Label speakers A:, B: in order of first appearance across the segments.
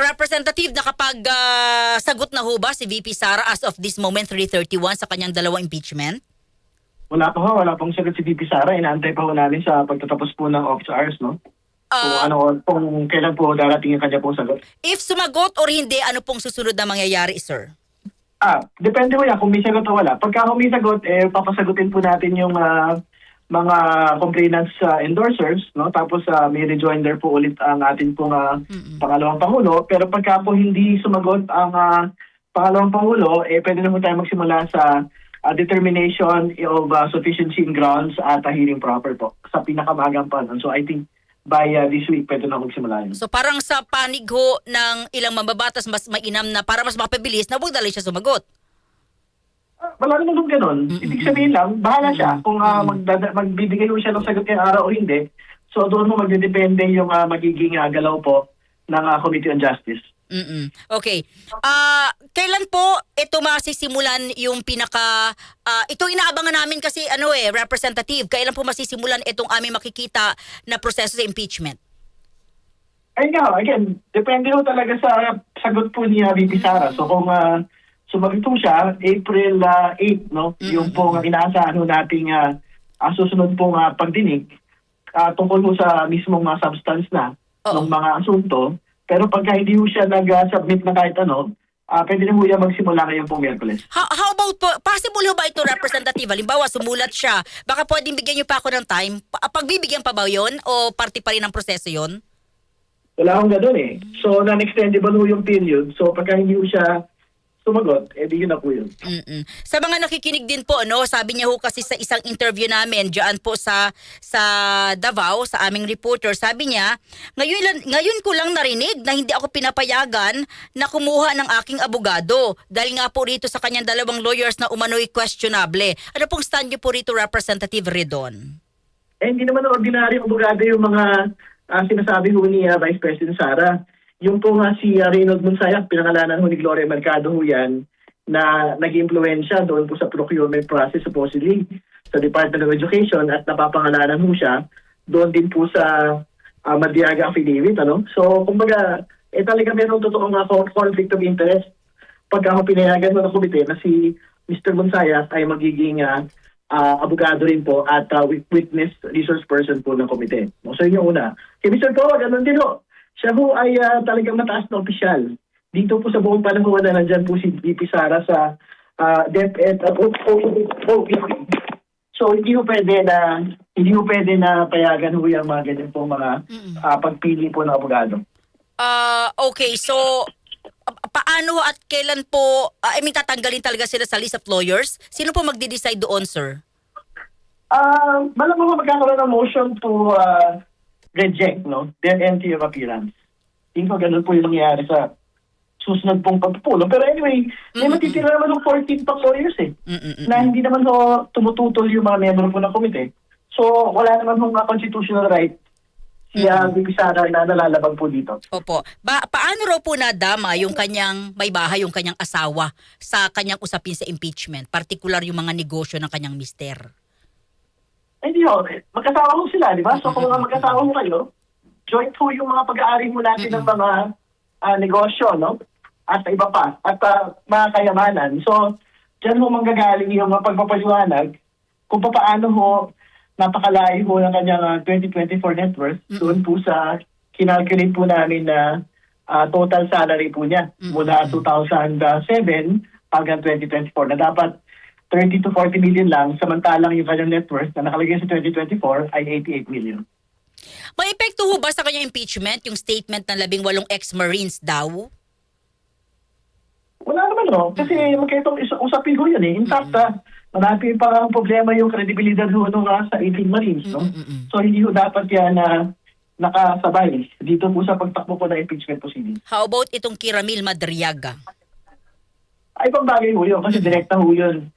A: Representative, sagot na ho ba si VP Sara as of this moment, 3:31, sa kanyang dalawang impeachment?
B: Wala pong sagot si VP Sara. Inaantay pa ho namin sa pagtatapos po ng office hours, no? Kung kailan po darating yung kanya pong sagot.
A: If sumagot or hindi, ano pong susunod na mangyayari, sir?
B: Depende po yan kung may sagot o wala. Pagka kung may sagot, papasagutin po natin yung mga complainants endorsers, no? Tapos may rejoinder po ulit ang ating pong pangalawang Pangulo. Pero pagka po hindi sumagot ang pangalawang Pangulo, pwede na po tayo magsimula sa determination of sufficiency in grounds at hearing proper po sa pinakamagang pa. So I think by this week, pwede na magsimula yun.
A: So parang sa panig ho ng ilang mambabatas, mas mainam na para mas mapabilis na huwag dali siya sumagot.
B: Wala naman nung ganun. Ibig sabihin lang, bahala siya kung magbibigay mo siya ng sagot ngayong araw o hindi. So doon mo magdedepende yung magiging galaw po ng Committee on Justice.
A: Okay. Kailan po ito masisimulan yung ito inaabangan namin kasi Representative, kailan po masisimulan itong aming makikita na proseso sa impeachment?
B: Ayun nga, again, depende ho talaga sa sagot po ni VP Sara. So kung sumagot po siya, April 8, no? Yung po inaasahan ho nating susunod pong pagdinig tungkol po sa mismong substance na ng mga asunto. Pero pagka hindi ho siya nag-submit na kahit ano, pwede na ho yan magsimula ngayong pong Miyerkules.
A: How about po, possible ho ba ito, Representative? Halimbawa, sumulat siya, baka pwedeng bigyan niyo pa ako ng time. Pagbibigyan pa ba yun o parte pa rin ng proseso yun?
B: Wala akong gano'n eh. So, non-extendable ho yung period. So, pagka hindi ho siya sumagot, di yun na po yun.
A: Sa mga nakikinig din po, sabi niya ho kasi sa isang interview namin diyan po sa Davao, sa aming reporter, sabi niya, ngayon ko lang narinig na hindi ako pinapayagan na kumuha ng aking abogado dahil nga po rito sa kanyang dalawang lawyers na umano'y questionable. Ano pong stand niyo po rito, Representative Redon?
B: Hindi naman ordinaryong abogado yung mga sinasabi ho ni Vice President Sara. Yung po nga si Reynold Monsayak, pinangalanan ho ni Gloria Mercado ho yan, na nag-impluensya doon po sa procurement process supposedly sa Department of Education at napapangalanan ho siya doon din po sa Madiaga Affidavit. So, kumbaga, talaga meron totoong conflict of interest pagka ho pinayagan mo ng komite na si Mr. Monsayak ay magiging abogado rin po at witness resource person po ng komite. So, yun yung una. Kay Mr. Powa, ganun din ho. Siya po ay talagang mataas na opisyal. Dito po sa buong panahon na nandyan po si VP Sara sa DepEd at OPP. So hindi po pwede na payagan ho yung mga ganyan po mga pagpili po ng abogado.
A: Okay, so paano at kailan po, tatanggalin talaga sila sa list of lawyers? Sino po magde-decide doon, sir?
B: Malamang magkakaroon ng motion to reject, their entry of appearance. Tingko ganun po yung nangyayari sa susunod pong pagpupulong. Pero anyway, may matitira naman ng 14 pang lawyers na hindi naman tumututol yung mga member po ng komite. So, wala naman hong constitutional right si VP Sara na nalalabag po dito.
A: Opo. Paano raw po nadama yung kanyang may bahay, yung kanyang asawa sa kanyang usapin sa impeachment? Partikular yung mga negosyo ng kanyang mister.
B: Hindi ho. Magkasama ho sila, di ba? So kung magkasama ho kayo, joint ho yung mga pag-aari mo natin ng mga negosyo, at iba pa, at mga kayamanan. So, dyan ho manggagaling yung mga pagpapaliwanag kung paano ho napakalayo ho ng kanyang 2024 net worth doon po sa kinalculate po namin na total salary po niya mula 2007 hanggang 2024 na dapat 30 to 40 million lang, samantalang yung kanyang net worth na nakalagay sa 2024 ay 88 million.
A: May epekto ho ba sa kanyang impeachment yung statement ng 18 ex-Marines daw?
B: Wala naman kasi magkaitong usapin ho yan In fact, marami pa ang problema yung credibilidad ho sa 18 Marines. So hindi ho dapat yan na nakasabay dito po sa pagtakbo po ng impeachment proceeding.
A: How about itong Kiramil Madriaga?
B: Ay pang bagay ho yun kasi direkta ho yun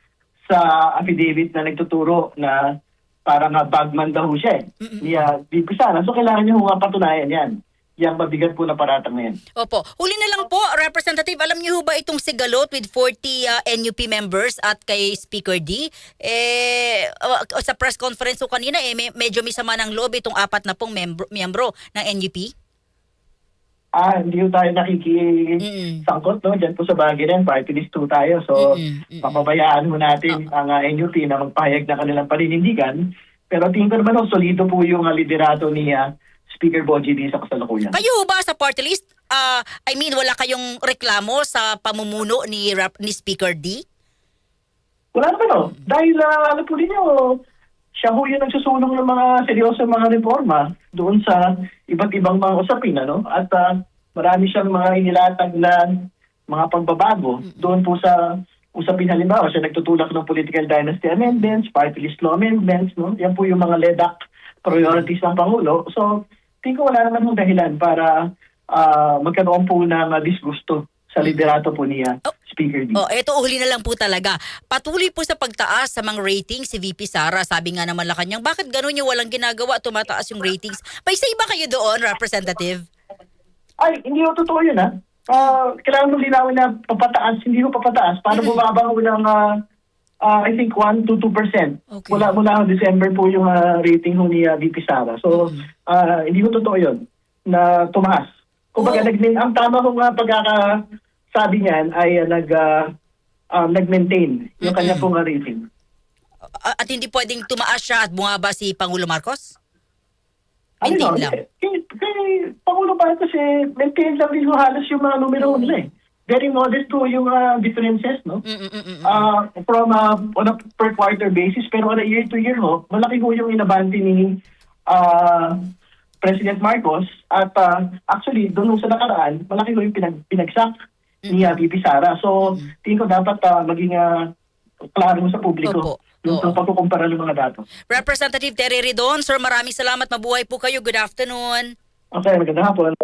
B: sa affidavit na nagtuturo na parang bagman daw siya ni VP Sara. So kailangan niyo patunayan yan. Yang mabigat po na paratang na yan.
A: Opo. Huli na lang po, Representative, alam niyo ba itong sigalot with 40 NUP members at kay Speaker D? Sa press conference ko kanina, medyo may sama ng loob itong 4 na pong miyembro ng NUP?
B: hindi po tayo nakikisangkot, no? Diyan po sa bagay rin, party list po tayo. So, papabayaan mo natin ang NUP na magpahayag na kanilang paninindigan. Pero tingin ko naman, solido po yung liderato ni Speaker Bogie D sa kasalukuyan.
A: Kayo ba sa party list, wala kayong reklamo sa pamumuno ni Speaker D?
B: Wala naman, no? Dahil, ano po ninyo, siya ho yung nagsusulong ng mga seryosong mga reforma doon sa iba't ibang mga usapin, ano? At marami siyang mga inilatag na mga pagbabago doon po sa usapin. Halimbawa, siya nagtutulak ng political dynasty amendments, party list law amendments, no? Yan po yung mga LEDAC priorities ng Pangulo. So, tingin ko wala naman ng dahilan para magkaroon po ng disgusto sa liderato po niya, Speaker D.
A: Eto uli na lang po talaga. Patuloy po sa pagtaas sa mga ratings si VP Sara. Sabi nga naman Malacanang, bakit gano'n yung walang ginagawa, tumataas yung ratings? May say ba kayo doon, Representative?
B: Ay, hindi ko totoo yun, ha? Kailangan mo linawin na papataas, hindi ko papataas. Para bumaba ko ng, I think, 1 to 2%.
A: Okay.
B: Mula December po yung rating ho ni VP Sara. So, hindi ko totoo yun na tumaas. Kumbaga, ang tama kong pagkakasabi niyan ay nag-maintain yung kanya pong rating.
A: At hindi pwedeng tumaas siya at bumaba si Pangulo Marcos?
B: Ano
A: Maintain
B: no?
A: lang.
B: Kay Pangulo Marcos maintain lang din halos yung mga numero nila eh. Very modest po yung differences, no? From on a per quarter basis, pero on a year to year ho, malaki ho yung inabante ni President Marcos at actually doon sa nakaraan, malaki ho yung pinagsak ni VP Sara. So, tingin ko dapat maging klaro sa publiko yung pagkukumpara ng mga datos.
A: Representative Terry Ridon, sir, maraming salamat. Mabuhay po kayo. Good afternoon.
B: Okay, magandang hapon.